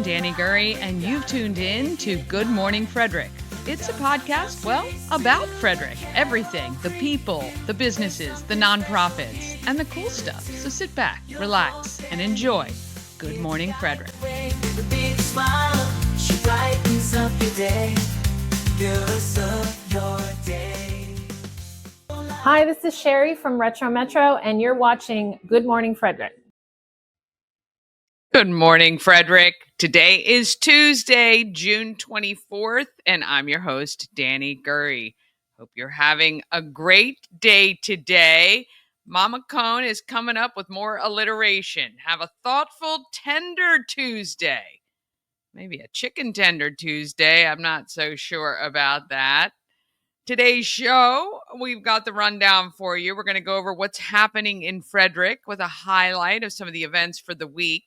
I'm Danny Gurry, and you've tuned in to Good Morning Frederick. It's a podcast, about Frederick. Everything, the people, the businesses, the nonprofits, and the cool stuff. So sit back, relax, and enjoy Good Morning Frederick. Hi, this is Sherry from Retro Metro, and you're watching Good Morning Frederick. Good morning, Frederick. Today is Tuesday, June 24th, and I'm your host, Danny Gurry. Hope you're having a great day today. Mama Cone is coming up with more alliteration. Have a thoughtful, tender Tuesday. Maybe a chicken tender Tuesday. I'm not so sure about that. Today's show, we've got the rundown for you. We're going to go over what's happening in Frederick with a highlight of some of the events for the week.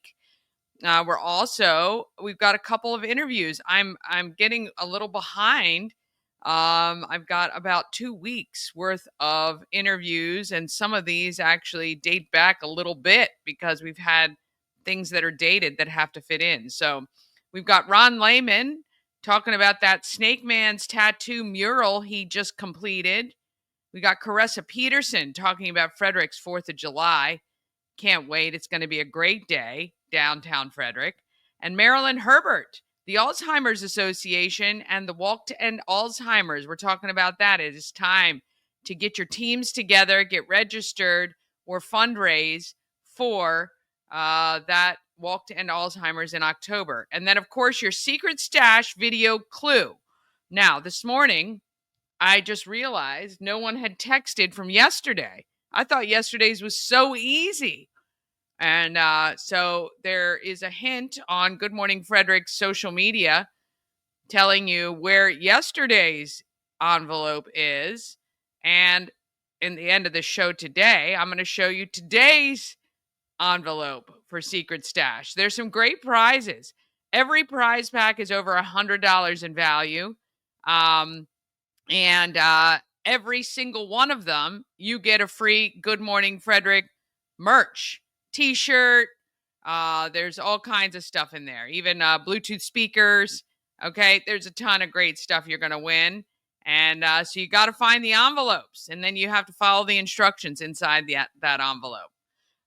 We've got a couple of interviews. I'm getting a little behind. I've got about 2 weeks worth of interviews, and some of these actually date back a little bit because we've had things that are dated that have to fit in. So we've got Ron Lehman talking about that Snake Man's tattoo mural he just completed. We got Caressa Peterson talking about Frederick's 4th of July. Can't wait. It's going to be a great day downtown Frederick. And Marilyn Herbert, the Alzheimer's Association and the Walk to End Alzheimer's. We're talking about that. It is time to get your teams together, get registered, or fundraise for that Walk to End Alzheimer's in October. And then, of course, your secret stash video clue. Now, this morning, I just realized no one had texted from yesterday. I thought yesterday's was so easy. And so there is a hint on Good Morning Frederick's social media telling you where yesterday's envelope is. And in the end of the show today, I'm going to show you today's envelope for Secret Stash. There's some great prizes. Every prize pack is over $100 in value. Every single one of them, you get a free Good Morning Frederick merch. T-shirt. There's all kinds of stuff in there. Even Bluetooth speakers. Okay, there's a ton of great stuff you're going to win. And so you got to find the envelopes. And then you have to follow the instructions inside that envelope.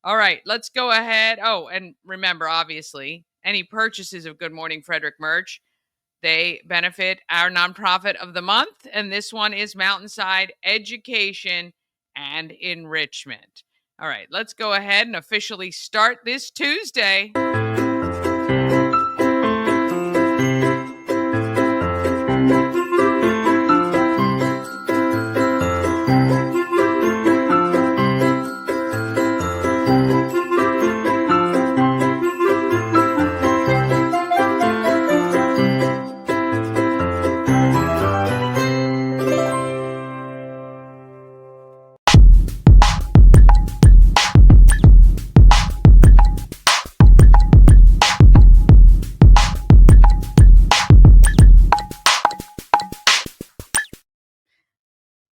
All right, let's go ahead. Oh, and remember, obviously, any purchases of Good Morning Frederick merch, they benefit our nonprofit of the month. And this one is Mountainside Education and Enrichment. All right, let's go ahead and officially start this Tuesday.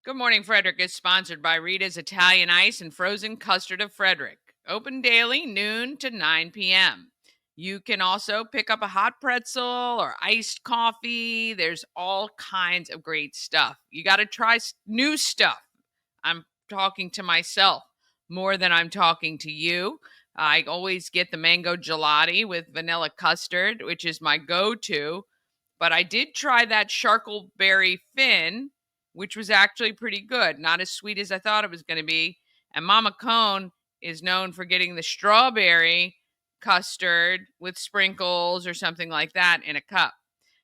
Good Morning Frederick is sponsored by Rita's Italian Ice and Frozen Custard of Frederick. Open daily, noon to 9 p.m. You can also pick up a hot pretzel or iced coffee. There's all kinds of great stuff. You got to try new stuff. I'm talking to myself more than I'm talking to you. I always get the mango gelati with vanilla custard, which is my go-to. But I did try that charcoalberry fin, which was actually pretty good. Not as sweet as I thought it was going to be. And Mama Cone is known for getting the strawberry custard with sprinkles or something like that in a cup.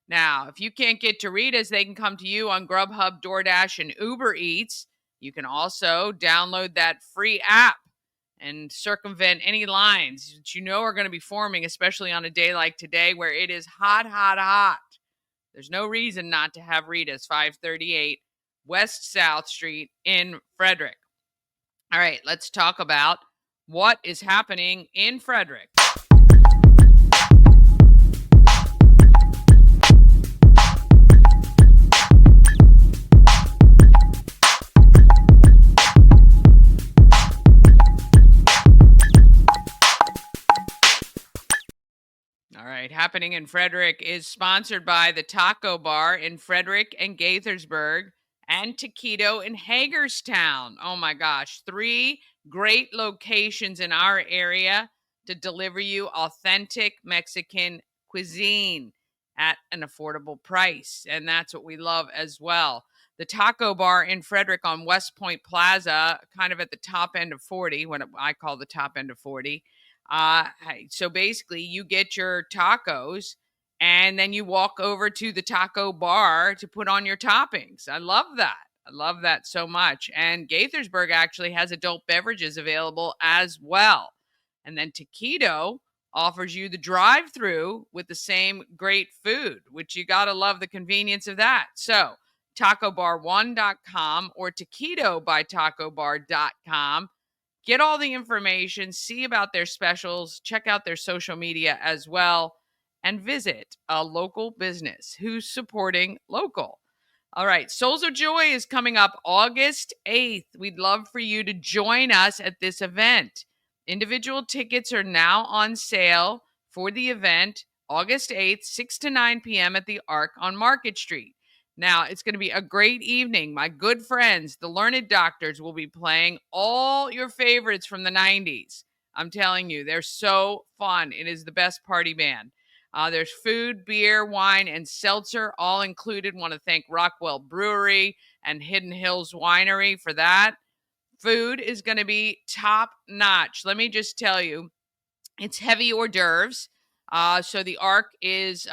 Now, if you can't get to Rita's, they can come to you on Grubhub, DoorDash, and Uber Eats. You can also download that free app and circumvent any lines that you know are going to be forming, especially on a day like today where it is hot, hot, hot. There's no reason not to have Rita's, 538 West South Street in Frederick. All right, let's talk about what is happening in Frederick. happening in Frederick is sponsored by the Taco Bar in Frederick and Gaithersburg and Taquito in Hagerstown. Oh my gosh, three great locations in our area to deliver you authentic Mexican cuisine at an affordable price. And that's what we love as well. The Taco Bar in Frederick on West Point Plaza, kind of at the top end of 40, what I call the top end of 40. So basically, you get your tacos and then you walk over to the taco bar to put on your toppings. I love that. I love that so much. And Gaithersburg actually has adult beverages available as well. And then Taquito offers you the drive through with the same great food, which you got to love the convenience of that. So, tacobar1.com or taquitobytacobar.com. Get all the information, see about their specials, check out their social media as well, and visit a local business who's supporting local. All right, Souls of Joy is coming up August 8th. We'd love for you to join us at this event. Individual tickets are now on sale for the event August 8th, 6 to 9 p.m. at the Arc on Market Street. Now, it's going to be a great evening. My good friends, the Learned Doctors, will be playing all your favorites from the 90s. I'm telling you, they're so fun. It is the best party band. There's food, beer, wine, and seltzer all included. Want to thank Rockwell Brewery and Hidden Hills Winery for that. Food is going to be top notch. Let me just tell you, it's heavy hors d'oeuvres. So the Arc is...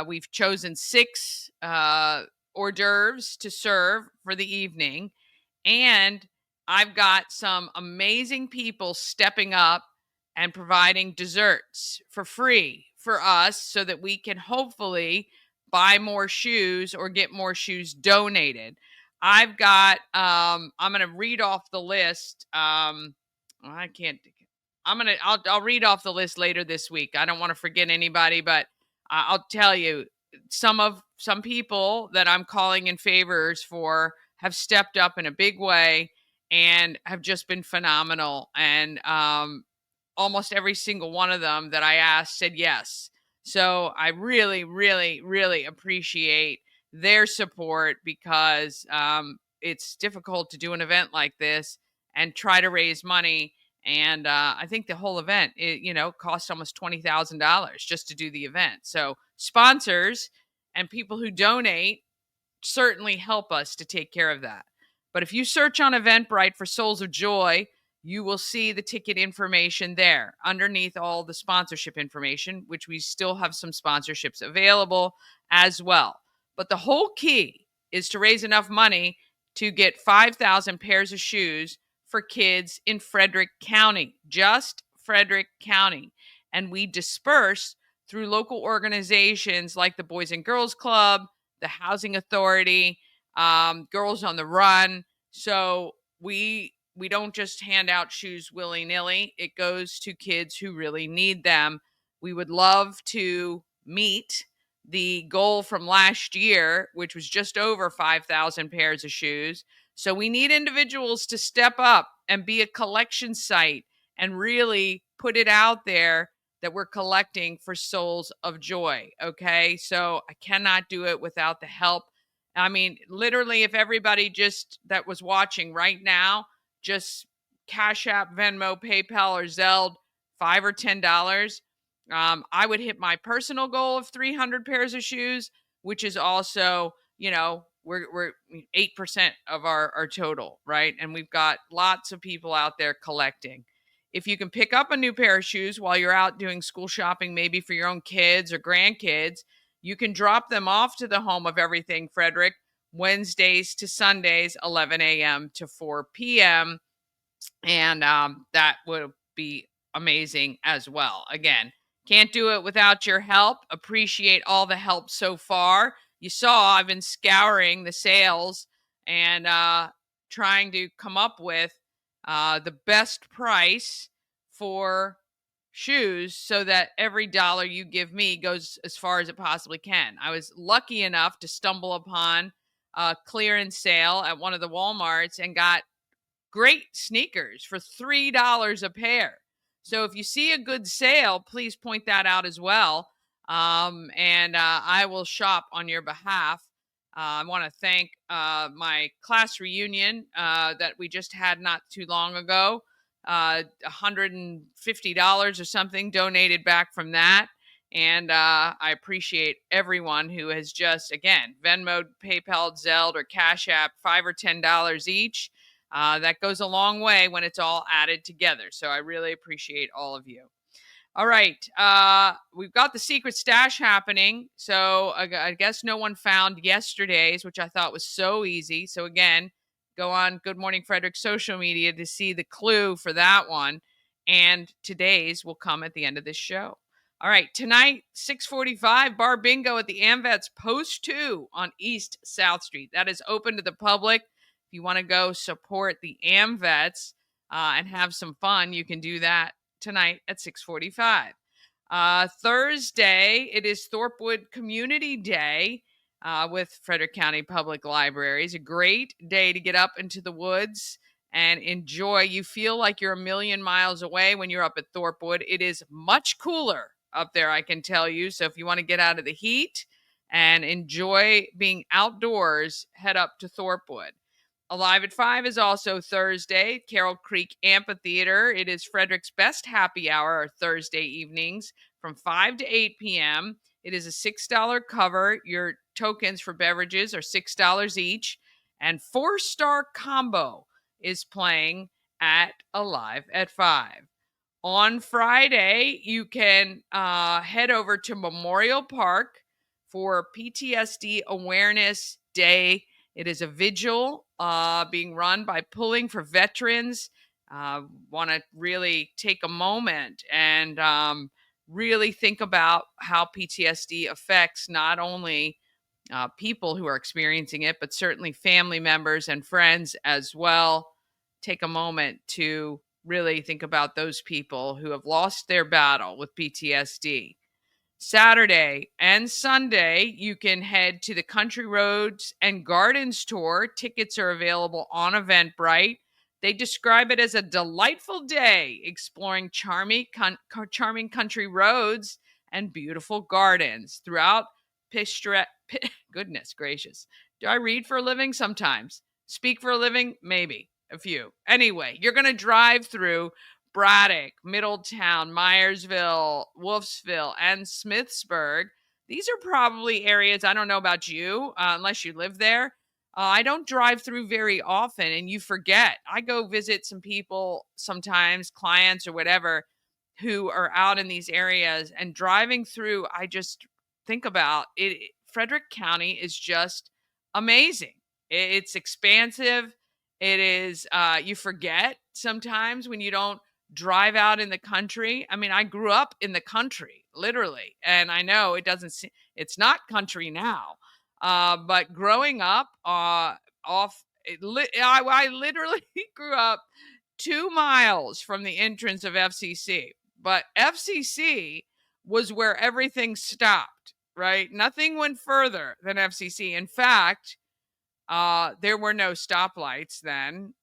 we've chosen 6 hors d'oeuvres to serve for the evening. And I've got some amazing people stepping up and providing desserts for free for us so that we can hopefully buy more shoes or get more shoes donated. I've got, I'm going to read off the list. I can't, I'll read off the list later this week. I don't want to forget anybody, but I'll tell you, some people that I'm calling in favors for have stepped up in a big way and have just been phenomenal. And almost every single one of them that I asked said yes. So I really, really, really appreciate their support because it's difficult to do an event like this and try to raise money. And I think the whole event, cost almost $20,000 just to do the event. So sponsors and people who donate certainly help us to take care of that. But if you search on Eventbrite for Souls of Joy, you will see the ticket information there underneath all the sponsorship information, which we still have some sponsorships available as well. But the whole key is to raise enough money to get 5,000 pairs of shoes for kids in Frederick County, just Frederick County. And we disperse through local organizations like the Boys and Girls Club, the Housing Authority, Girls on the Run. So we don't just hand out shoes willy-nilly. It goes to kids who really need them. We would love to meet the goal from last year, which was just over 5,000 pairs of shoes. So we need individuals to step up and be a collection site and really put it out there that we're collecting for Souls of Joy. Okay. So I cannot do it without the help. I mean, literally, if everybody just that was watching right now, just Cash App, Venmo, PayPal, or Zelle, $5 or $10, I would hit my personal goal of 300 pairs of shoes, which is also, we're 8% of our total, right? And we've got lots of people out there collecting. If you can pick up a new pair of shoes while you're out doing school shopping, maybe for your own kids or grandkids, you can drop them off to the home of Everything Frederick Wednesdays to Sundays, 11 a.m. to 4 p.m. And that would be amazing as well. Again, can't do it without your help. Appreciate all the help so far. You saw I've been scouring the sales and trying to come up with the best price for shoes so that every dollar you give me goes as far as it possibly can. I was lucky enough to stumble upon a clearance sale at one of the Walmarts and got great sneakers for $3 a pair. So if you see a good sale, please point that out as well. and I will shop on your behalf. I want to thank my class reunion that we just had not too long ago. $150 or something donated back from that. And I appreciate everyone who has just, again, Venmo, PayPal, Zelle, or Cash App, $5 or $10 each. That goes a long way when it's all added together. So I really appreciate all of you. All right. We've got the secret stash happening. So I guess no one found yesterday's, which I thought was so easy. So again, go on Good Morning Frederick social media to see the clue for that one. And today's will come at the end of this show. All right. Tonight, 6:45, bar bingo at the AmVets Post 2 on East South Street. That is open to the public. If you want to go support the AmVets and have some fun, you can do that tonight at 6:45. Thursday, it is Thorpewood Community Day with Frederick County Public Libraries. A great day to get up into the woods and enjoy. You feel like you're a million miles away when you're up at Thorpewood. It is much cooler up there, I can tell you. So if you want to get out of the heat and enjoy being outdoors, head up to Thorpewood. Alive at 5 is also Thursday, Carroll Creek Amphitheater. It is Frederick's best happy hour Thursday evenings from 5 to 8 p.m. It is a $6 cover. Your tokens for beverages are $6 each. And Four Star Combo is playing at Alive at 5. On Friday, you can head over to Memorial Park for PTSD Awareness Day. It is a vigil being run by Pulling for Veterans. Want to really take a moment and really think about how PTSD affects not only people who are experiencing it, but certainly family members and friends as well. Take a moment to really think about those people who have lost their battle with PTSD. Saturday and Sunday, you can head to the Country Roads and Gardens tour. Tickets are available on Eventbrite. They describe it as a delightful day exploring charming country roads and beautiful gardens throughout goodness gracious. Do I read for a living? Sometimes. Speak for a living? Maybe. A few. Anyway, you're going to drive through Braddock, Middletown, Myersville, Wolfsville, and Smithsburg. These are probably areas, I don't know about you, unless you live there. I don't drive through very often, and you forget. I go visit some people sometimes, clients or whatever, who are out in these areas, and driving through, I just think about it. Frederick County is just amazing. It's expansive. It is, you forget sometimes when you don't drive out in the country. I mean, I grew up in the country, literally, and I know it doesn't seem, it's not country now, but growing up I literally grew up 2 miles from the entrance of FCC, but FCC was where everything stopped, right? Nothing went further than FCC. In fact, there were no stoplights then.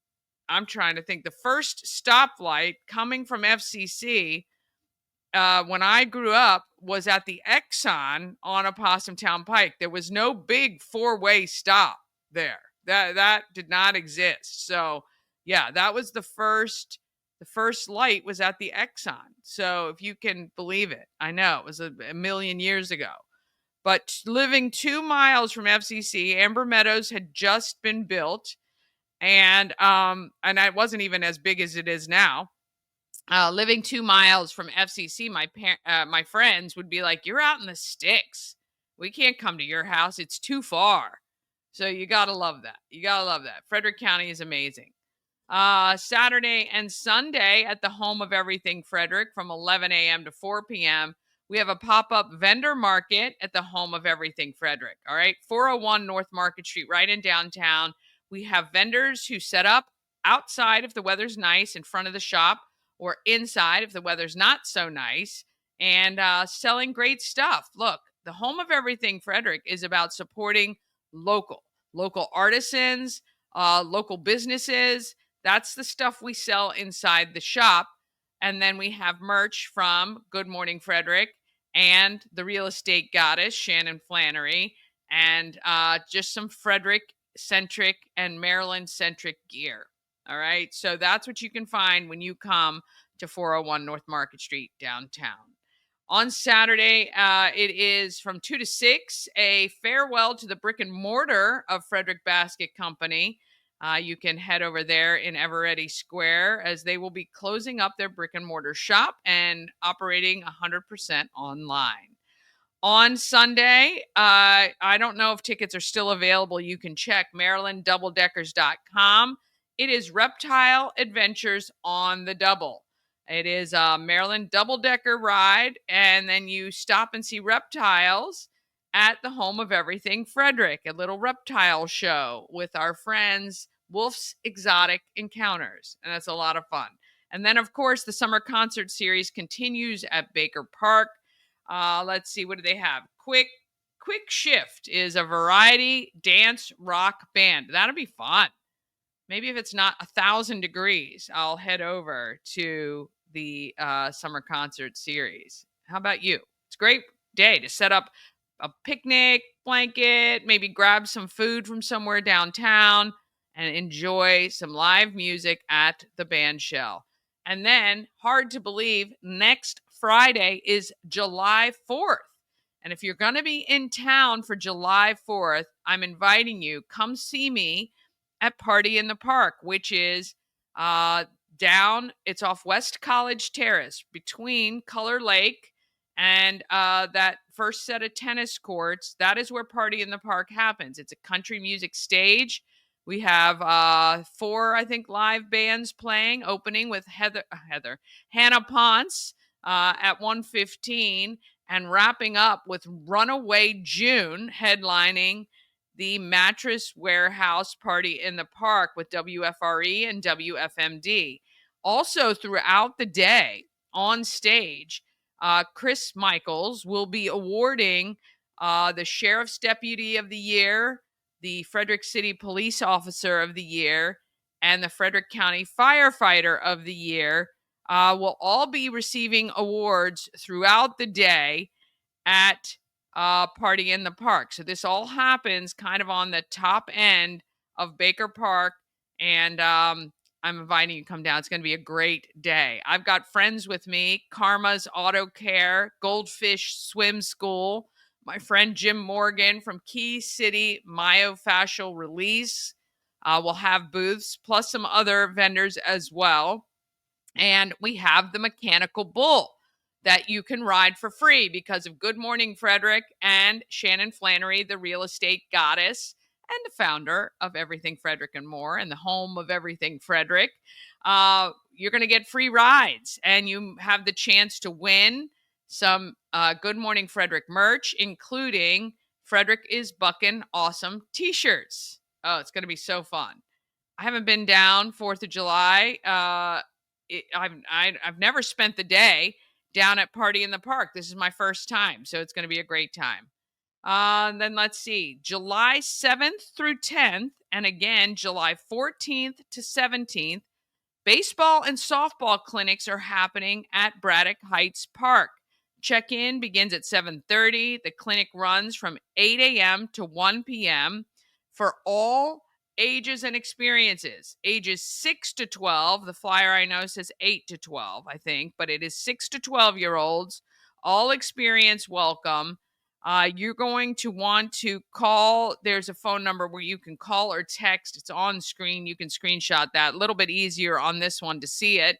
I'm trying to think. The first stoplight coming from FCC when I grew up was at the Exxon on Opossum Town Pike. There was no big four-way stop there. That did not exist. So yeah, that was the first. The first light was at the Exxon. So if you can believe it, I know it was a million years ago. But living 2 miles from FCC, Amber Meadows had just been built, and it wasn't even as big as it is now. Living 2 miles from FCC, my friends would be like, "You're out in the sticks. We can't come to your house. It's too far." So you gotta love that. You gotta love that. Frederick County is amazing. Saturday and Sunday at the home of everything Frederick from 11 a.m. to 4 p.m. We have a pop-up vendor market at the home of everything Frederick. All right, 401 North Market Street, right in downtown. We have vendors who set up outside if the weather's nice in front of the shop, or inside if the weather's not so nice, and selling great stuff. Look, the home of everything Frederick is about supporting local artisans, local businesses. That's the stuff we sell inside the shop. And then we have merch from Good Morning Frederick and the real estate goddess, Shannon Flannery, and just some Frederick centric and Maryland centric gear. All right. So that's what you can find when you come to 401 North Market Street downtown. On Saturday, it is from 2 to 6, a farewell to the brick and mortar of Frederick Basket Company. You can head over there in Eveready Square as they will be closing up their brick and mortar shop and operating 100% online. On Sunday, I don't know if tickets are still available. You can check MarylandDoubleDeckers.com. It is Reptile Adventures on the Double. It is a Maryland double-decker ride, and then you stop and see reptiles at the home of everything Frederick, a little reptile show with our friends Wolf's Exotic Encounters, and that's a lot of fun. And then, of course, the summer concert series continues at Baker Park. Let's see, what do they have? Quick Shift is a variety dance rock band. That'll be fun. Maybe if it's not 1,000 degrees, I'll head over to the summer concert series. How about you? It's a great day to set up a picnic blanket, maybe grab some food from somewhere downtown, and enjoy some live music at the band shell. And then, hard to believe, next Friday is July 4th. And if you're going to be in town for July 4th, I'm inviting you. Come see me at Party in the Park, which is down, it's off West College Terrace between Color Lake and that first set of tennis courts. That is where Party in the Park happens. It's a country music stage. We have 4, I think, live bands playing, opening with Hannah Ponce at 1:15, and wrapping up with Runaway June headlining the Mattress Warehouse Party in the Park with WFRE and WFMD. Also, throughout the day on stage, Chris Michaels will be awarding the Sheriff's Deputy of the Year, the Frederick City Police Officer of the Year, and the Frederick County Firefighter of the Year. Will all be receiving awards throughout the day at Party in the Park. So this all happens kind of on the top end of Baker Park, and I'm inviting you to come down. It's going to be a great day. I've got friends with me: Karma's Auto Care, Goldfish Swim School, my friend Jim Morgan from Key City Myofascial Release. We'll have booths, plus some other vendors as well. And we have the Mechanical Bull that you can ride for free because of Good Morning Frederick and Shannon Flannery, the real estate goddess and the founder of Everything Frederick and More and the home of Everything Frederick. You're going to get free rides, and you have the chance to win some Good Morning Frederick merch, including Frederick is Buckin' Awesome t-shirts. Oh, it's going to be so fun. I haven't been down 4th of July. I've never spent the day down at Party in the Park. This is my first time, so it's going to be a great time. Then let's see, July 7th through 10th, and again, July 14th to 17th, baseball and softball clinics are happening at Braddock Heights Park. Check-in begins at 7:30. The clinic runs from 8 a.m. to 1 p.m. for all ages and experiences. Ages 6 to 12. The flyer I know says 8 to 12, I think, but it is 6 to 12-year-olds. All experience welcome. You're going to want to call. There's a phone number where you can call or text. It's on screen. You can screenshot that. A little bit easier on this one to see it.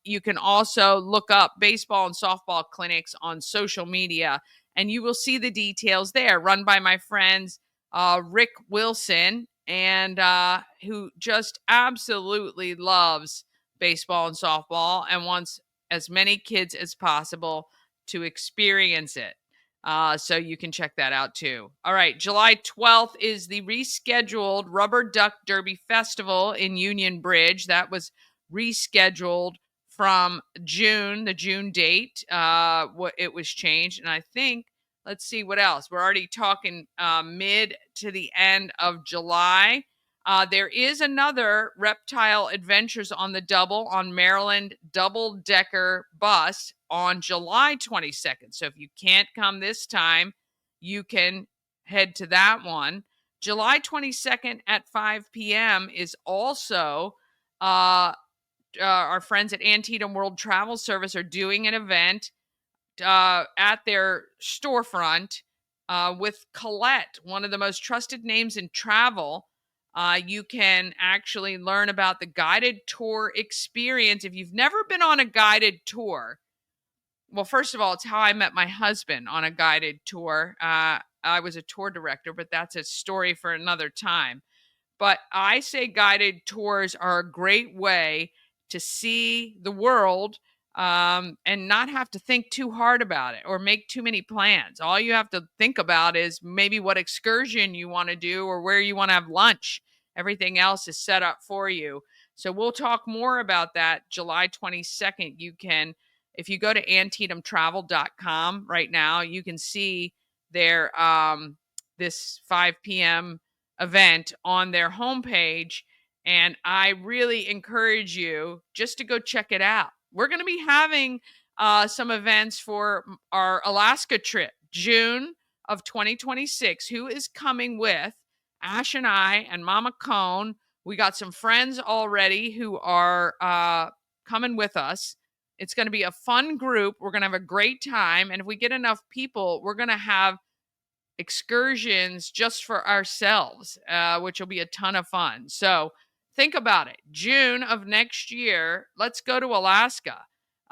You can also look up baseball and softball clinics on social media, and you will see the details there, run by my friends Rick Wilson, and who just absolutely loves baseball and softball and wants as many kids as possible to experience it. So you can check that out too. All right, July 12th is the rescheduled Rubber Duck Derby Festival in Union Bridge. That was rescheduled from June, the June date. It was changed, and I think, let's see what else. We're already talking mid to the end of July. There is another Reptile Adventures on the Double on Maryland double-decker bus on July 22nd. So if you can't come this time, you can head to that one. July 22nd at 5 p.m. is also our friends at Antietam World Travel Service are doing an event at their storefront with Colette, one of the most trusted names in travel. You can actually learn about the guided tour experience. If you've never been on a guided tour, well, first of all, it's how I met my husband on a guided tour. I was a tour director, but that's a story for another time. But I say guided tours are a great way to see the world and not have to think too hard about it or make too many plans. All you have to think about is maybe what excursion you want to do or where you want to have lunch. Everything else is set up for you. So we'll talk more about that July 22nd. You can, if you go to AntietamTravel.com right now, you can see their this 5 p.m. event on their homepage. And I really encourage you just to go check it out. We're going to be having some events for our Alaska trip, June of 2026. Who is coming with Ash and I and Mama Cone? We got some friends already who are coming with us. It's going to be a fun group. We're going to have a great time. And if we get enough people, we're going to have excursions just for ourselves, which will be a ton of fun. So think about it. June of next year, let's go to Alaska.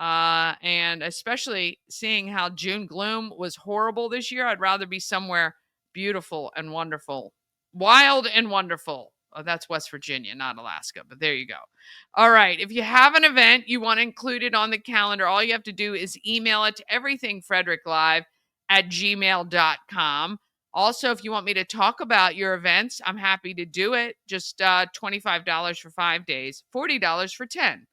And especially seeing how June gloom was horrible this year, I'd rather be somewhere beautiful and wonderful, wild and wonderful. Oh, that's West Virginia, not Alaska, but there you go. All right. If you have an event you want to include it on the calendar, all you have to do is email it to everythingfredericklive@gmail.com. Also, if you want me to talk about your events, I'm happy to do it. Just $25 for 5 days, $40 for 10.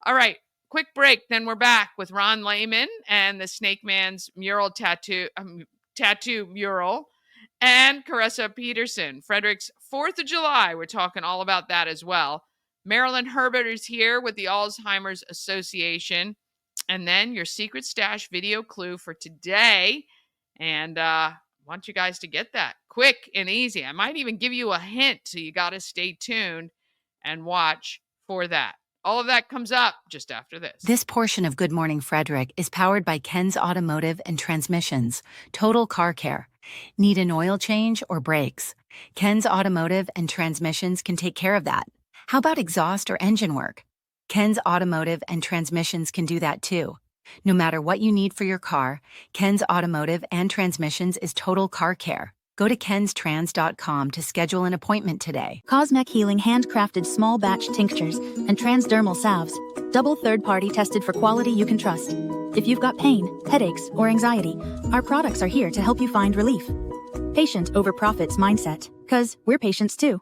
All right, quick break. Then we're back with Ron Lehman and the Snake Man's mural tattoo mural, and Caressa Peterson. Frederick's 4th of July. We're talking all about that as well. Marilyn Herbert is here with the Alzheimer's Association. And then your secret stash video clue for today. And I want you guys to get that quick and easy. I might even give you a hint, so you got to stay tuned and watch for that. All of that comes up just after this. This portion of Good Morning Frederick is powered by Ken's Automotive and Transmissions, Total Car Care. Need an oil change or brakes? Ken's Automotive and Transmissions can take care of that. How about exhaust or engine work? Ken's Automotive and Transmissions can do that too. No matter what you need for your car, Ken's Automotive and Transmissions is Total Car Care. Go to kenstrans.com to schedule an appointment today. Cosmec Healing handcrafted small batch tinctures and transdermal salves, double third-party tested for quality you can trust. If you've got pain, headaches, or anxiety, our products are here to help you find relief. Patient over profits mindset, 'cause we're patients too.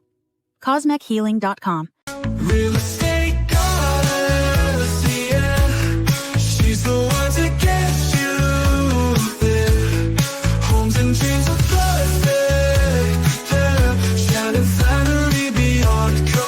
CosmecHealing.com. Real estate goddess, yeah. She's the one to get you there. Homes and dreams are perfect, yeah. Shining flattery beyond compare.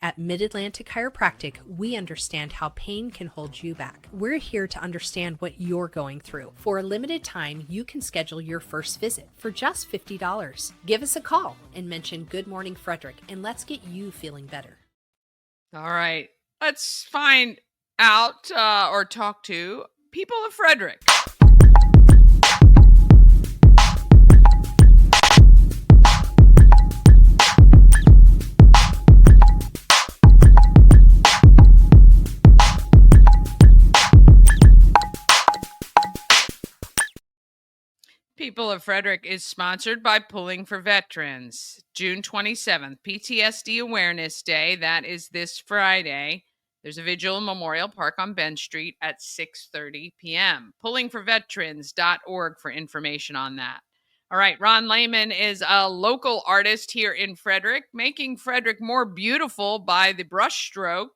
At Mid-Atlantic Chiropractic, we understand how pain can hold you back. We're here to understand what you're going through. For a limited time, you can schedule your first visit for just $50. Give us a call and mention Good Morning Frederick, and let's get you feeling better. All right. Let's find out or talk to people of Frederick. People of Frederick is sponsored by Pulling for Veterans. June 27th, PTSD Awareness Day. That is this Friday. There's a vigil in Memorial Park on Bench Street at 6:30 p.m. Pullingforveterans.org for information on that. All right, Ron Lehman is a local artist here in Frederick, making Frederick more beautiful by the brushstroke.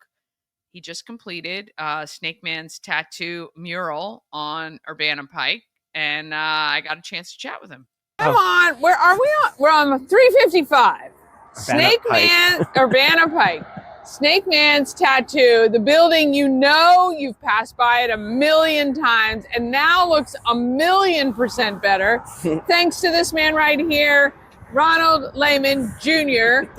He just completed Snake Man's tattoo mural on Urbana Pike, and I got a chance to chat with him. Come on, where are we on? We're on 355. Snake Man, Urbana Pike. Snake Man's tattoo, the building you've passed by it a million times and now looks 1,000,000% better thanks to this man right here, Ronald Lehman Jr.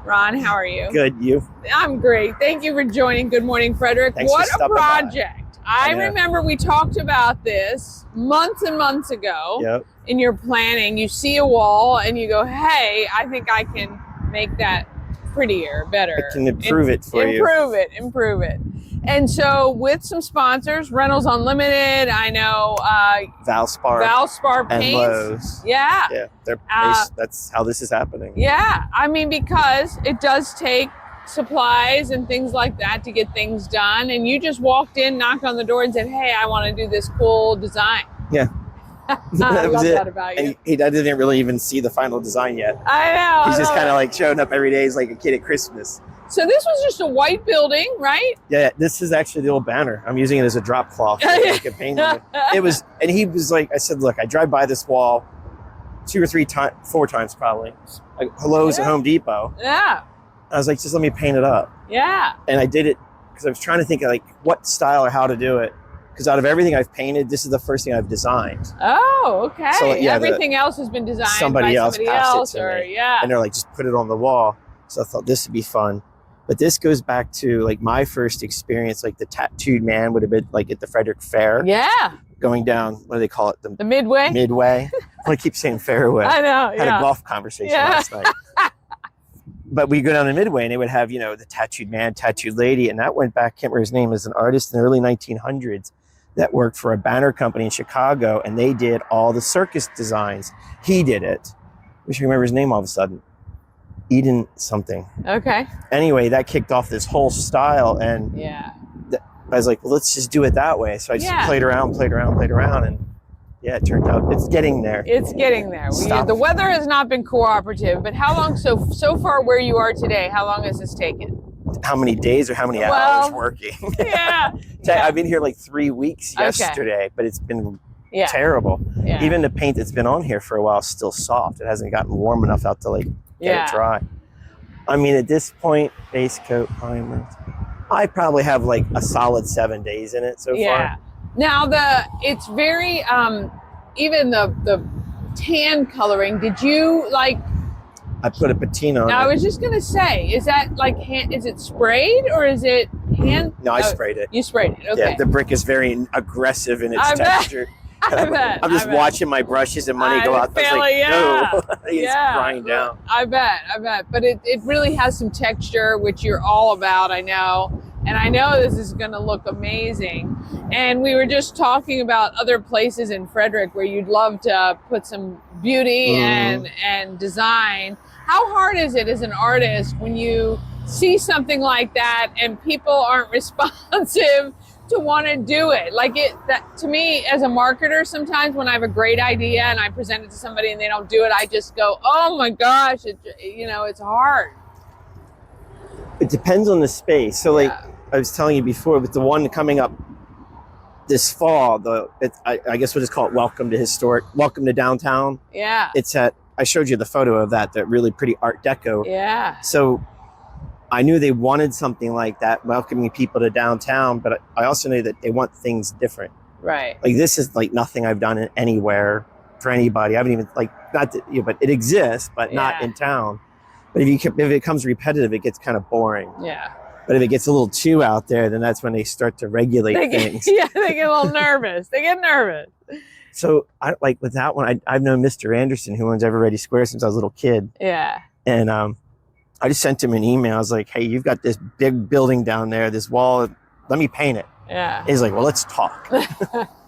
Ron, how are you? Good, you? I'm great. Thank you for joining Good Morning Frederick. Thanks what for a project. I remember we talked about this months and months ago in your planning. You see a wall and you go, hey, I think I can make that prettier, better. I can improve it for you. Improve it. And so with some sponsors, Reynolds Unlimited, I know Valspar and Paints. Lowe's. Yeah. That's how this is happening. Yeah. I mean, because it does take supplies and things like that to get things done. And you just walked in, knocked on the door and said, hey, I want to do this cool design. Yeah. I love that about you. And I didn't really even see the final design yet. I know. He's just kind of like showing up every day. He's like a kid at Christmas. So this was just a white building, right? Yeah, this is actually the old banner. I'm using it as a drop cloth. So I could paint it. And he was like, I said, look, I drive by this wall 2 or 3 times, 4 times probably. Like Lowe's and Home Depot. Yeah. I was like, just let me paint it up. Yeah. And I did it because I was trying to think of like what style or how to do it. Because out of everything I've painted, this is the first thing I've designed. Oh, okay. So, everything else has been designed somebody by else somebody passed else, it to or me. And they're like, just put it on the wall. So I thought this would be fun. But this goes back to like my first experience, like the tattooed man would have been like at the Frederick Fair. Yeah. Going down, what do they call it? The Midway? Midway. Well, I keep saying fairway. I know, Had a golf conversation last night. But we go down to Midway and they would have, the tattooed man, tattooed lady. And that went back, can't remember his name, as an artist in the early 1900s that worked for a banner company in Chicago. And they did all the circus designs. He did it. I wish I remember his name all of a sudden. Eden something. Okay. Anyway, that kicked off this whole style. And yeah, I was like, well, let's just do it that way. So I just played around. And yeah, it turned out it's getting there. It's getting there. The weather has not been cooperative, but how long, so far where you are today, how long has this taken? How many days or how many hours working? Yeah. I've been here like 3 weeks yesterday, but it's been terrible. Yeah. Even the paint that's been on here for a while is still soft. It hasn't gotten warm enough out to like get it dry. I mean, at this point, base coat, primer, I probably have like a solid 7 days in it so far. Now it's very even the tan coloring. Did you like? I put a patina on it. I was just gonna say, is that like is it sprayed or is it hand? No, I sprayed it. You sprayed it. Okay. Yeah, the brick is very aggressive in its texture. I'm just watching my brushes and money go out. It's crying down. I bet. But it really has some texture, which you're all about, I know. And I know this is going to look amazing. And we were just talking about other places in Frederick where you'd love to put some beauty and design. How hard is it as an artist when you see something like that and people aren't responsive to want to do it? To me, as a marketer, sometimes when I have a great idea and I present it to somebody and they don't do it, I just go, oh my gosh, it's hard. It depends on the space. So I was telling you before, with the one coming up this fall, I guess we'll just call it Welcome to Downtown. Yeah. I showed you the photo of that really pretty Art Deco. Yeah. So I knew they wanted something like that, welcoming people to downtown, but I also knew that they want things different. Right. Like this is like nothing I've done anywhere for anybody. I haven't even but it exists, but not in town. But if it becomes repetitive, it gets kind of boring. Yeah. But if it gets a little too out there, then that's when they start to regulate things. Yeah, they get a little nervous. So with that one, I've known Mr. Anderson, who owns Everready Square, since I was a little kid. Yeah. And I just sent him an email. I was like, hey, you've got this big building down there, this wall. Let me paint it. Yeah. He's like, well, let's talk.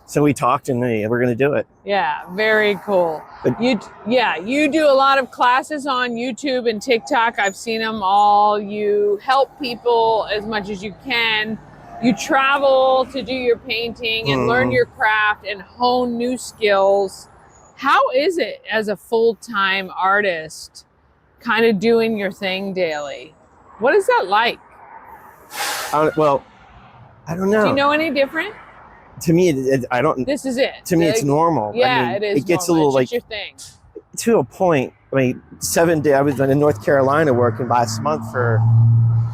So we talked and we're going to do it. Yeah, very cool. But- you do a lot of classes on YouTube and TikTok. I've seen them all. You help people as much as you can. You travel to do your painting and learn your craft and hone new skills. How is it as a full-time artist kind of doing your thing daily? What is that like? Well, I don't know. Do you know any different? To me, I don't. This is it. To me, it's normal. Yeah, I mean, it is. It gets normal. a little it's like just your thing. to a point. I mean, 7 days. I was in North Carolina working last month for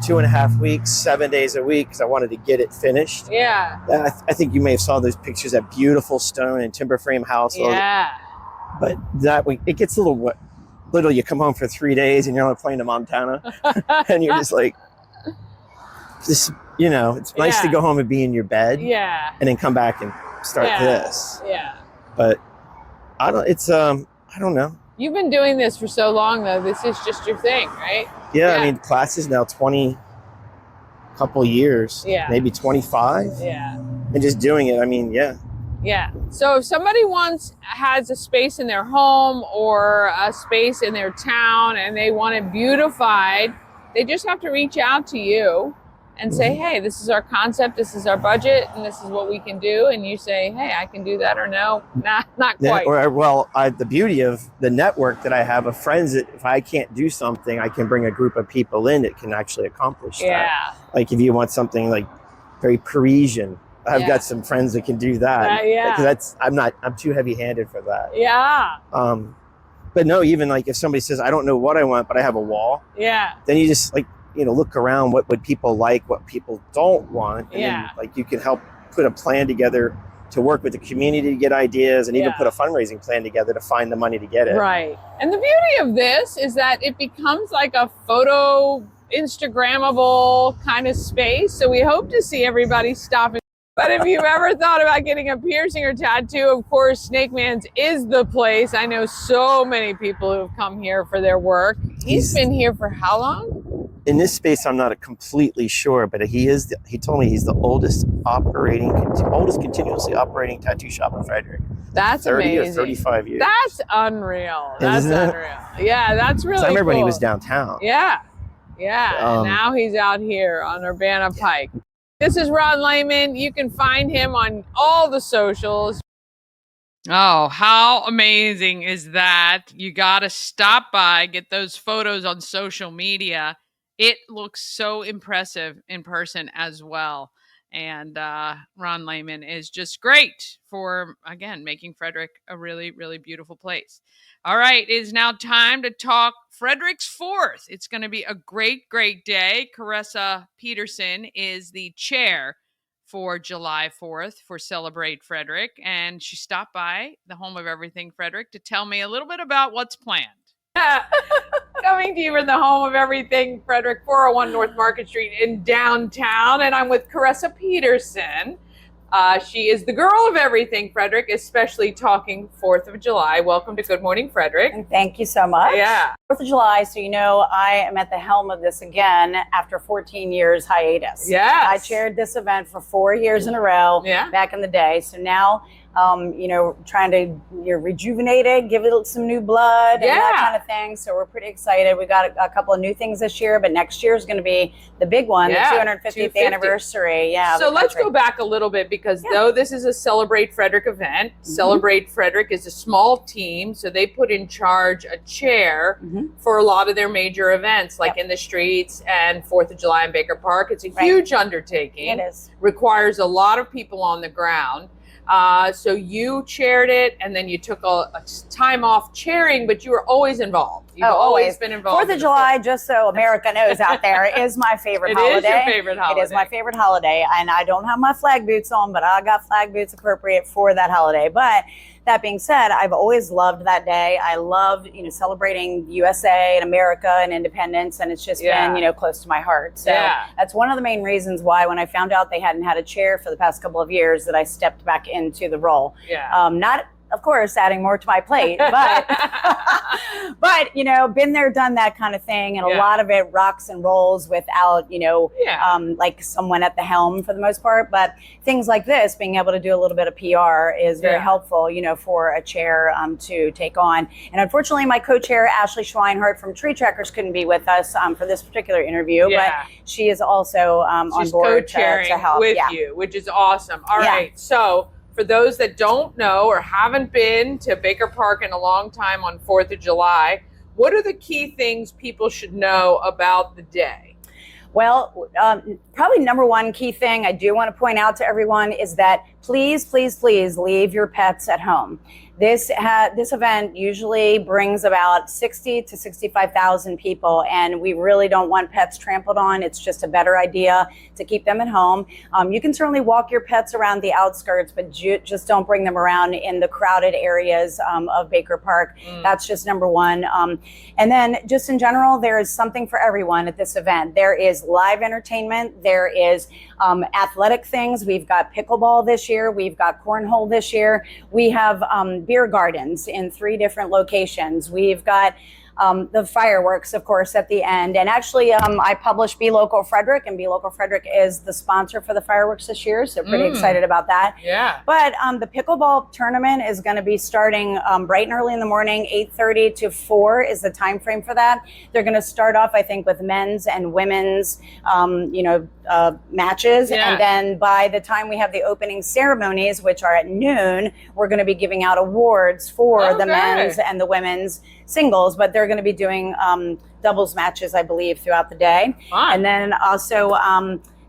2.5 weeks, 7 days a week, because I wanted to get it finished. Yeah. I think you may have saw those pictures. That beautiful stone and timber frame house. Yeah. But that way, it gets a little what. Literally, you come home for 3 days and you're on a plane to Montana, and you're just like, just it's nice to go home and be in your bed. Yeah. And then come back and start this. Yeah. But I don't. It's I don't know. You've been doing this for so long, though. This is just your thing, right? Yeah, I mean, classes now 20 couple years. Yeah. Maybe 25. Yeah. And just doing it. I mean, yeah. Yeah. So if somebody has a space in their home or a space in their town and they want it beautified, they just have to reach out to you and say, hey, this is our concept, this is our budget, and this is what we can do. And you say, hey, I can do that, or no, not quite. The beauty of the network that I have of friends that if I can't do something, I can bring a group of people in that can actually accomplish that. Like if you want something like very Parisian, I've got some friends that can do that. Because I'm too heavy-handed for that. Yeah. But no, even like if somebody says, I don't know what I want, but I have a wall. Yeah. Then you just look around, what would people like, what people don't want. And then, like, you can help put a plan together to work with the community to get ideas and even put a fundraising plan together to find the money to get it. Right. And the beauty of this is that it becomes like a photo Instagrammable kind of space. So we hope to see everybody stopping. But if you've ever thought about getting a piercing or tattoo, of course, Snake Man's is the place. I know so many people who have come here for their work. He's been here for how long? In this space, I'm not completely sure, but he told me he's the oldest continuously operating tattoo shop in Frederick. That's 30 amazing. or 35 years. That's unreal. That's unreal. Yeah, that's really I remember when he cool. was downtown. Yeah. And now he's out here on Urbana Pike. This is Ron Lehman. You can find him on all the socials. Oh, how amazing is that? You got to stop by, get those photos on social media. It looks so impressive in person as well. And Ron Lehman is just great for, again, making Frederick a really, really beautiful place. All right, it is now time to talk Frederick's 4th. It's going to be a great, great day. Caressa Peterson is the chair for July 4th for Celebrate Frederick. And she stopped by the home of everything Frederick to tell me a little bit about what's planned. Coming to you from the home of everything Frederick, 401 North Market Street in downtown. And I'm with Caressa Peterson. She is the girl of everything Frederick, especially talking 4th of July. Welcome to Good Morning Frederick. And thank you so much. Yeah. 4th of July, so I am at the helm of this again after 14 years hiatus. Yes. I chaired this event for 4 years in a row back in the day. So now, trying to rejuvenate it, give it some new blood and that kind of thing. So we're pretty excited. We got a couple of new things this year, but next year is going to be the big one, the 250th anniversary. Yeah. So let's go back a little bit because though this is a Celebrate Frederick event, Celebrate Frederick is a small team. So they put in charge a chair for a lot of their major events, like in the streets and 4th of July in Baker Park. It's a huge undertaking. It is. Requires a lot of people on the ground. So you chaired it, and then you took a time off chairing, but you were always involved. You've always been involved. 4th of July, just so America knows out there, is my favorite holiday. It is your favorite holiday. It is my favorite holiday, and I don't have my flag boots on, but I got flag boots appropriate for that holiday. But that being said, I've always loved that day. I love, celebrating USA and America and independence, and it's just been, close to my heart. So that's one of the main reasons why when I found out they hadn't had a chair for the past couple of years that I stepped back into the role. Not of course, adding more to my plate, but, but, you know, been there, done that kind of thing. And a lot of it rocks and rolls without, you know, like someone at the helm for the most part. But things like this, being able to do a little bit of PR is very helpful, you know, for a chair to take on. And unfortunately, my co-chair, Ashley Schweinhardt from Tree Trackers, couldn't be with us for this particular interview, but she is also on board to help with you, which is awesome. All right. So for those that don't know or haven't been to Baker Park in a long time on 4th of July, what are the key things people should know about the day? Well, probably number one key thing I do want to point out to everyone is that please, please, please leave your pets at home. This event usually brings about 60 to 65,000 people, and we really don't want pets trampled on. It's just a better idea to keep them at home. You can certainly walk your pets around the outskirts, but just don't bring them around in the crowded areas of Baker Park. That's just number one. And then just in general, there is something for everyone at this event. There is live entertainment. There is athletic things. We've got pickleball this year. We've got cornhole this year. We have beer gardens in 3 different locations. We've got the fireworks, of course, at the end. And actually, I published Be Local Frederick, and Be Local Frederick is the sponsor for the fireworks this year. So pretty excited about that. Yeah. But the pickleball tournament is going to be starting bright and early in the morning. 8:30 to 4 is the time frame for that. They're going to start off, I think, with men's and women's, matches. And then by the time we have the opening ceremonies, which are at noon, we're going to be giving out awards for the men's and the women's singles, but they're going to be doing doubles matches, I believe, throughout the day. And then also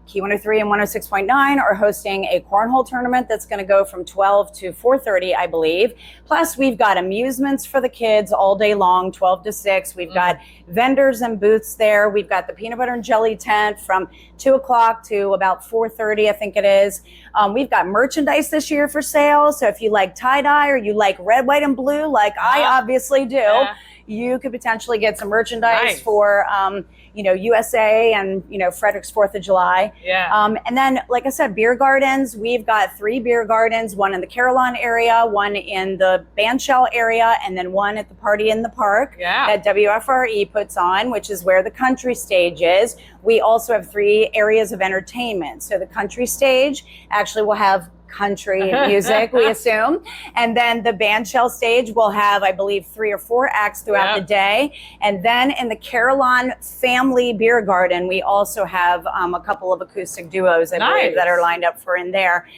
Key 103 and 106.9 are hosting a cornhole tournament that's going to go from 12 to 4:30, I believe. Plus, we've got amusements for the kids all day long, 12 to 6. We've got vendors and booths there. We've got the peanut butter and jelly tent from 2 o'clock to about 4:30, I think it is. We've got merchandise this year for sale. So if you like tie-dye or you like red, white, and blue, like I obviously do, you could potentially get some merchandise for USA and, Frederick's 4th of July. And then, like I said, beer gardens. We've got 3 beer gardens, one in the Carillon area, one in the Bandshell area, and then one at the Party in the Park that WFRE puts on, which is where the country stage is. We also have 3 areas of entertainment. So the country stage actually will have country music, we assume. And then the Bandshell stage will have, I believe, 3 or 4 acts throughout the day. And then in the Carillon Family Beer Garden, we also have a couple of acoustic duos, I believe, that are lined up for in there.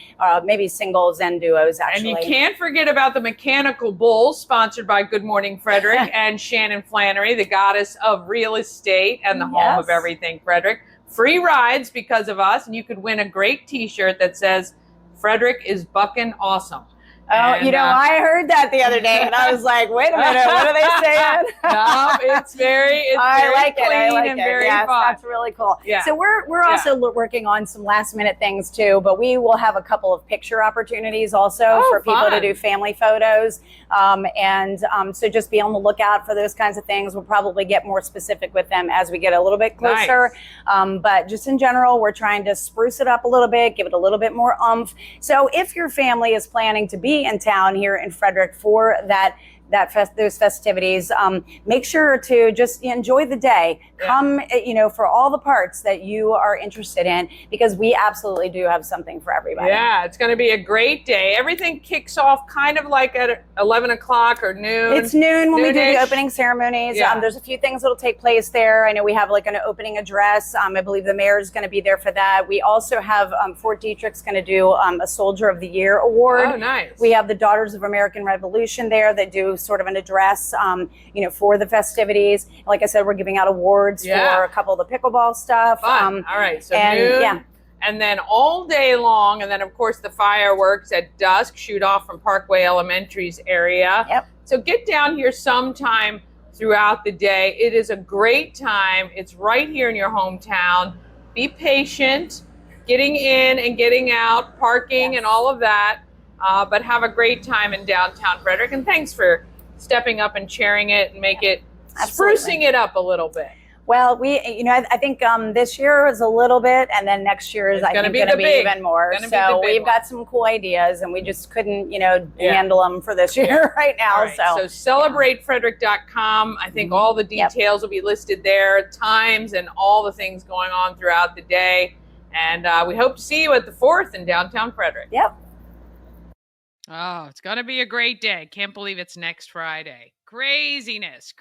Maybe singles and duos, actually. And you can't forget about the Mechanical Bull, sponsored by Good Morning Frederick and Shannon Flannery, the goddess of real estate and the home of everything Frederick. Free rides because of us, and you could win a great t-shirt that says, Frederick is bucking awesome. Oh, and, I heard that the other day, and I was like, wait a minute, what are they saying? No, it's very clean and very fun. That's really cool. So we're also working on some last minute things too, but we will have a couple of picture opportunities also for people to do family photos. So just be on the lookout for those kinds of things. We'll probably get more specific with them as we get a little bit closer. But just in general, we're trying to spruce it up a little bit, give it a little bit more oomph. So if your family is planning to be in town here in Frederick for those festivities, make sure to just enjoy the day. Come, for all the parts that you are interested in, because we absolutely do have something for everybody. Yeah, it's going to be a great day. Everything kicks off kind of like at 11 o'clock or noon. It's noon when we do the opening ceremonies. There's a few things that'll take place there. I know we have like an opening address. I believe the mayor is going to be there for that. We also have Fort Detrick's going to do a Soldier of the Year award. Oh, nice. We have the Daughters of American Revolution there that do sort of an address, for the festivities. Like I said, we're giving out awards for a couple of the pickleball stuff. All right, so noon, and then all day long, and then of course the fireworks at dusk shoot off from Parkway Elementary's area. So get down here sometime throughout the day. It is a great time. It's right here in your hometown. Be patient, getting in and getting out, parking and all of that, but have a great time in downtown Frederick. And thanks for stepping up and sharing it and make it sprucing it up a little bit. Well, I think this year is a little bit, and then next year is going to be even more. So we've got some cool ideas, and we just couldn't, handle them for this year right now. Right. So celebratefrederick.com. I think all the details will be listed there, times and all the things going on throughout the day. And we hope to see you at the 4th in downtown Frederick. Yep. Oh, it's going to be a great day. Can't believe it's next Friday. Craziness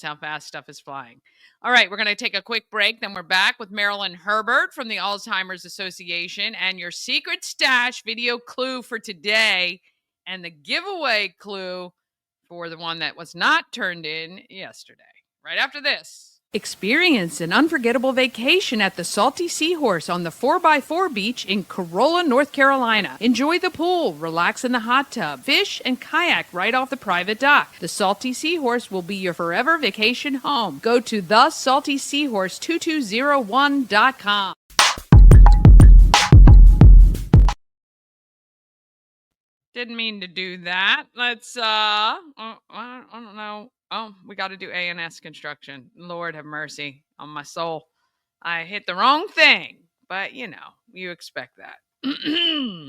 how fast stuff is flying. All right, we're going to take a quick break. Then we're back with Marilyn Herbert from the Alzheimer's Association and your secret stash video clue for today and the giveaway clue for the one that was not turned in yesterday. Right after this. Experience an unforgettable vacation at the Salty Seahorse on the 4x4 beach in Corolla, North Carolina. Enjoy the pool, relax in the hot tub, fish, and kayak right off the private dock. The Salty Seahorse will be your forever vacation home. Go to thesaltyseahorse2201.com. Didn't mean to do that. Let's, I don't know. Oh, we got to do A&S construction. Lord have mercy on my soul. I hit the wrong thing, but you expect that.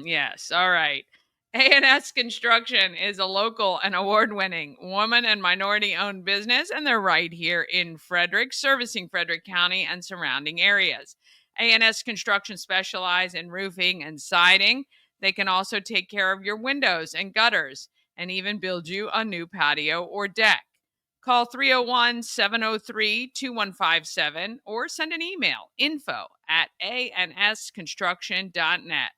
Yes, all right. A&S Construction is a local and award-winning woman and minority-owned business, and they're right here in Frederick, servicing Frederick County and surrounding areas. A&S Construction specializes in roofing and siding. They can also take care of your windows and gutters and even build you a new patio or deck. Call 301-703-2157 or send an email, info@ansconstruction.net.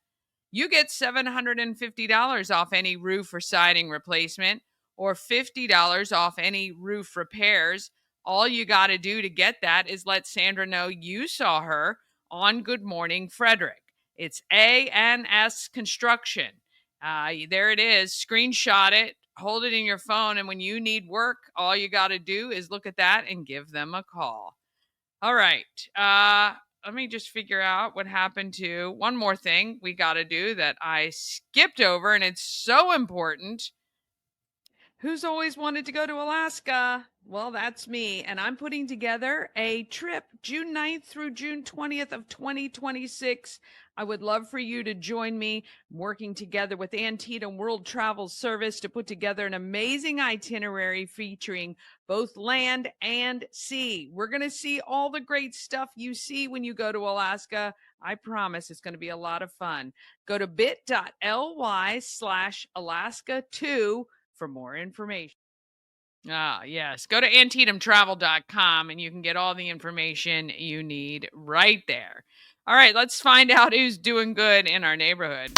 You get $750 off any roof or siding replacement or $50 off any roof repairs. All you got to do to get that is let Sandra know you saw her on Good Morning Frederick. It's A&S Construction. There it is. Screenshot it. Hold it in your phone, and when you need work, all you got to do is look at that and give them a call. All right. Let me just figure out what happened to one more thing we got to do that I skipped over, and it's so important. Who's always wanted to go to Alaska? Well, that's me, and I'm putting together a trip June 9th through June 20th of 2026. I would love for you to join me working together with Antietam World Travel Service to put together an amazing itinerary featuring both land and sea. We're going to see all the great stuff you see when you go to Alaska. I promise it's going to be a lot of fun. Go to bit.ly/Alaska2 for more information. Yes. Go to AntiethamTravel.com and you can get all the information you need right there. All right, let's find out who's doing good in our neighborhood.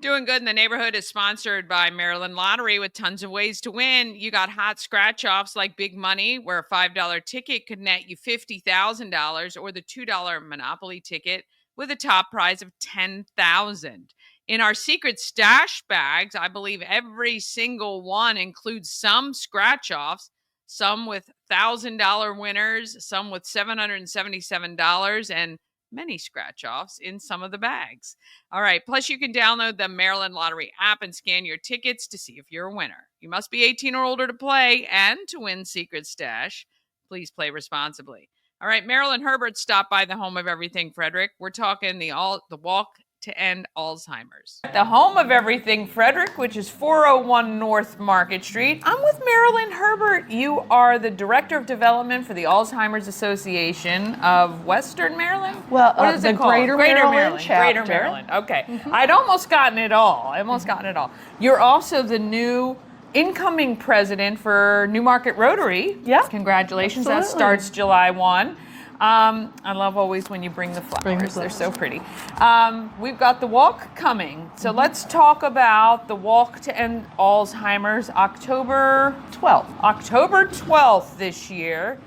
Doing Good in the Neighborhood is sponsored by Maryland Lottery with tons of ways to win. You got hot scratch-offs like Big Money, where a $5 ticket could net you $50,000, or the $2 Monopoly ticket with a top prize of $10,000. In our secret stash bags, I believe every single one includes some scratch-offs, some with $1,000 winners, some with $777, and many scratch-offs in some of the bags. All right. Plus, you can download the Maryland Lottery app and scan your tickets to see if you're a winner. You must be 18 or older to play and to win Secret Stash. Please play responsibly. All right. Marilyn Herbert stopped by the home of everything Frederick. We're talking the Walk to End Alzheimer's. The home of everything Frederick, which is 401 North Market Street. I'm with Marilyn Herbert. You are the Director of Development for the Alzheimer's Association of Western Maryland? Well, what is it called? Greater Maryland chapter. Greater Maryland. Okay. Mm-hmm. I'd almost gotten it all. You're also the new incoming president for Newmarket Rotary. Yeah. Congratulations. Absolutely. That starts July 1. I love always when you bring the flowers. They're so pretty. We've got the walk coming. So let's talk about the Walk to End Alzheimer's, October 12th. October 12th this year.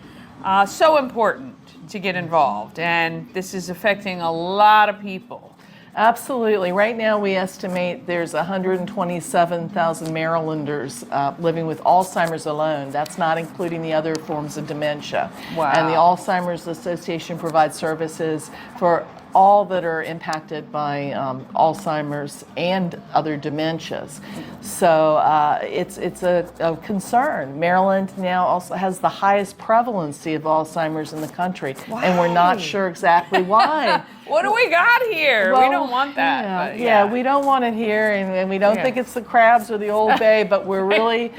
So important to get involved. And this is affecting a lot of people. Absolutely. Right now, we estimate there's 127,000 Marylanders living with Alzheimer's alone. That's not including the other forms of dementia. Wow. And the Alzheimer's Association provides services for all that are impacted by Alzheimer's and other dementias. So it's a concern. Maryland now also has the highest prevalency of Alzheimer's in the country. Why? And we're not sure exactly why. What do we got here? Well, we don't want that. Yeah, but yeah, we don't want it here, and we don't think it's the crabs or the Old Bay, but we're really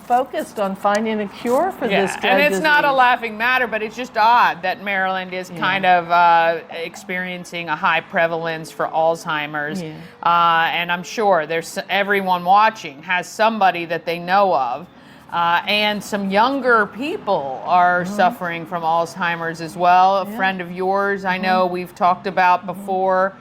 focused on finding a cure for this dread and it's disease. not a laughing matter, but it's just odd that Maryland is kind of experiencing a high prevalence for Alzheimer's. And I'm sure there's everyone watching has somebody that they know of. And some younger people are suffering from Alzheimer's as well. A friend of yours, I know we've talked about before,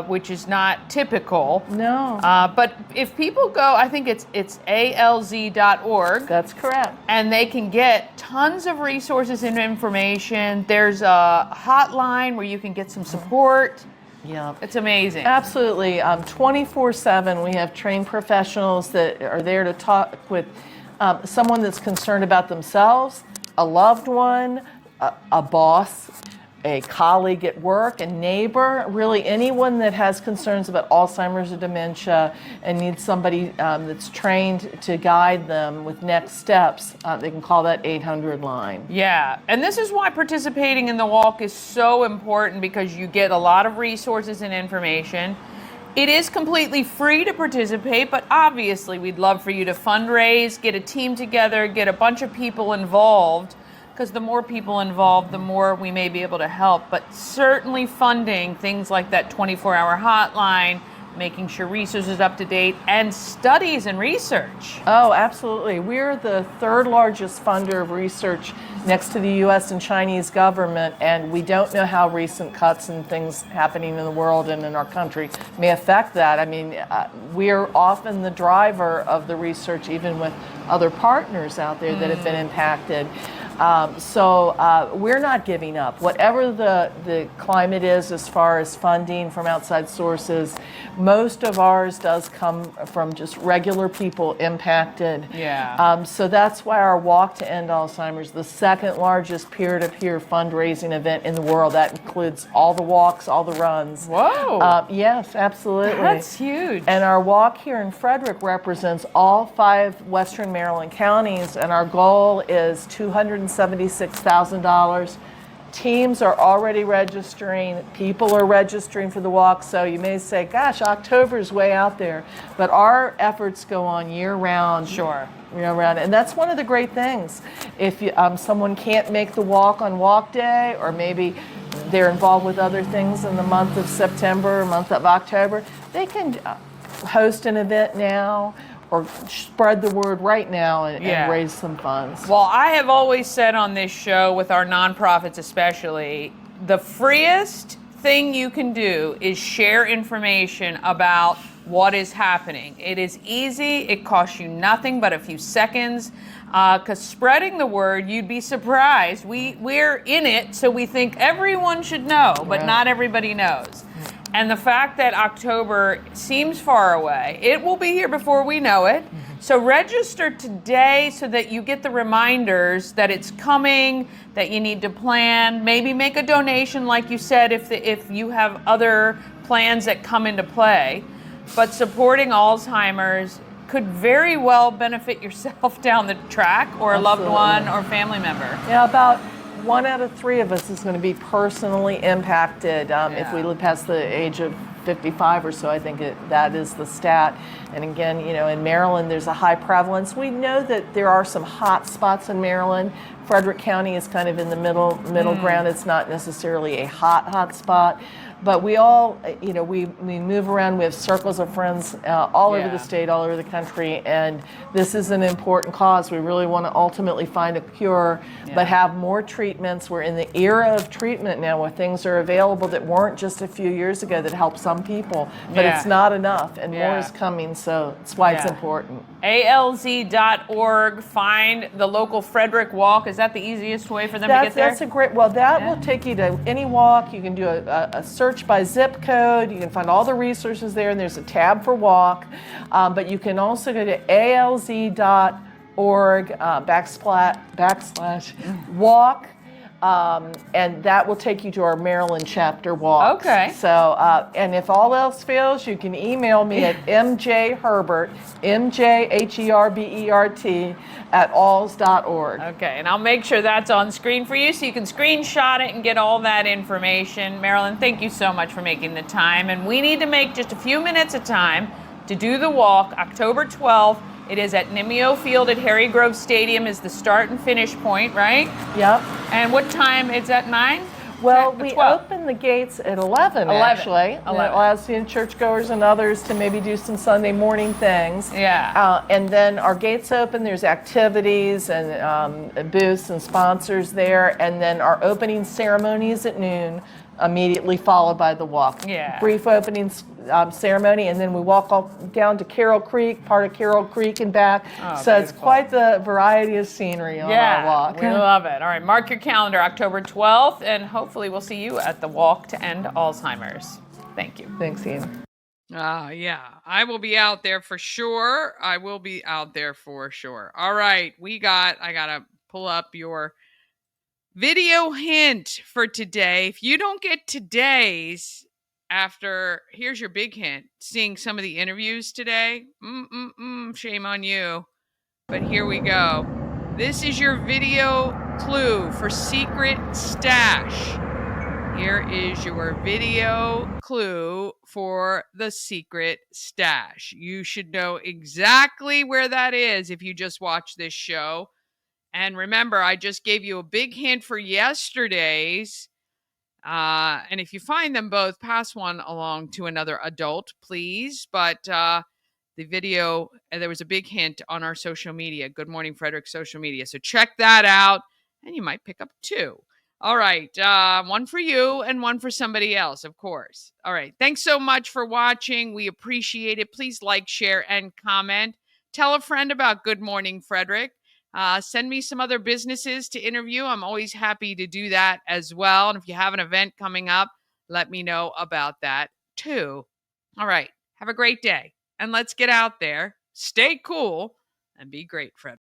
which is not typical. No. But if people go, I think it's alz.org. That's correct. And they can get tons of resources and information. There's a hotline where you can get some support. Yeah. It's amazing. Absolutely. 24/7, we have trained professionals that are there to talk with someone that's concerned about themselves, a loved one, a boss, a colleague at work, a neighbor, really anyone that has concerns about Alzheimer's or dementia and needs somebody that's trained to guide them with next steps. They can call that 800 line. Yeah, and this is why participating in the walk is so important, because you get a lot of resources and information. It is completely free to participate, but obviously we'd love for you to fundraise, get a team together, get a bunch of people involved, because the more people involved, the more we may be able to help. But certainly funding things like that 24-hour hotline, making sure research is up to date, and studies and research. Oh, absolutely. We're the third largest funder of research next to the U.S. and Chinese government, and we don't know how recent cuts and things happening in the world and in our country may affect that. I mean, we're often the driver of the research, even with other partners out there that have been impacted. So we're not giving up. Whatever the climate is as far as funding from outside sources, most of ours does come from just regular people impacted. Yeah. So that's why our Walk to End Alzheimer's, the second largest peer-to-peer fundraising event in the world. That includes all the walks, all the runs. Whoa. Yes, absolutely. That's huge. And our walk here in Frederick represents all 5 Western Maryland counties, and our goal is $276,000. Teams are already registering. People are registering for the walk. So you may say, gosh, October's way out there. But our efforts go on year-round. Sure. Year-round. And that's one of the great things. If someone can't make the walk on walk day, or maybe they're involved with other things in the month of September, month of October, they can host an event now, or spread the word right now and raise some funds. Well, I have always said on this show, with our nonprofits especially, the freest thing you can do is share information about what is happening. It is easy. It costs you nothing but a few seconds. Because spreading the word, you'd be surprised. We're in it, so we think everyone should know, but not everybody knows. And the fact that October seems far away, it will be here before we know it. So register today so that you get the reminders that it's coming, that you need to plan. Maybe make a donation, like you said, if you have other plans that come into play. But supporting Alzheimer's could very well benefit yourself down the track, or a loved one or family member. Yeah, about 1 out of 3 of us is going to be personally impacted if we live past the age of 55 or so. I think that is the stat. And again, in Maryland, there's a high prevalence. We know that there are some hot spots in Maryland. Frederick County is kind of in the middle ground. It's not necessarily a hot spot. But we all, we move around. We have circles of friends all over the state, all over the country, and this is an important cause. We really want to ultimately find a cure, but have more treatments. We're in the era of treatment now, where things are available that weren't just a few years ago, that help some people, but it's not enough, and more is coming, so that's why it's important. ALZ.org, find the local Frederick Walk. Is that the easiest way for them to get there? That's a great, that will take you to any walk. You can do a search search by zip code. You can find all the resources there, and there's a tab for walk. But you can also go to alz.org backslash walk. And that will take you to our Maryland chapter walks. Okay. So, and if all else fails, you can email me at mjherbert, MJHERBERT, @alls.org. Okay, and I'll make sure that's on screen for you so you can screenshot it and get all that information. Marilyn, thank you so much for making the time. And we need to make just a few minutes of time to do the walk, October 12th. It is at Nimio Field at Harry Grove Stadium is the start and finish point, right? Yep. And what time? It's at 9? Well, we open the gates at 11, actually. 11. It allows the churchgoers and others to maybe do some Sunday morning things. Yeah. And then our gates open, there's activities and booths and sponsors there. And then our opening ceremony is at noon, immediately followed by the walk. Yeah. Brief opening ceremony, and then we walk all down to Carroll Creek, part of Carroll Creek and back. So it's quite the variety of scenery on our walk. We love it. All right, mark your calendar, October 12th, and hopefully we'll see you at the Walk to End Alzheimer's. Thank you. Thanks, Ian. Yeah, I will be out there for sure. All right, I gotta pull up your video hint for today. If you don't get today's here's your big hint, seeing some of the interviews today, shame on you. But here we go. This is your video clue for Secret Stash. Here is your video clue for the Secret Stash. You should know exactly where that is if you just watch this show. And remember, I just gave you a big hint for yesterday's. And if you find them both, pass one along to another adult, please. But the video, there was a big hint on our social media, Good Morning Frederick social media. So check that out, and you might pick up two. All right, one for you and one for somebody else, of course. All right, thanks so much for watching. We appreciate it. Please like, share, and comment. Tell a friend about Good Morning Frederick. Send me some other businesses to interview. I'm always happy to do that as well. And if you have an event coming up, let me know about that too. All right. Have a great day. And let's get out there, stay cool, and be great, Fred.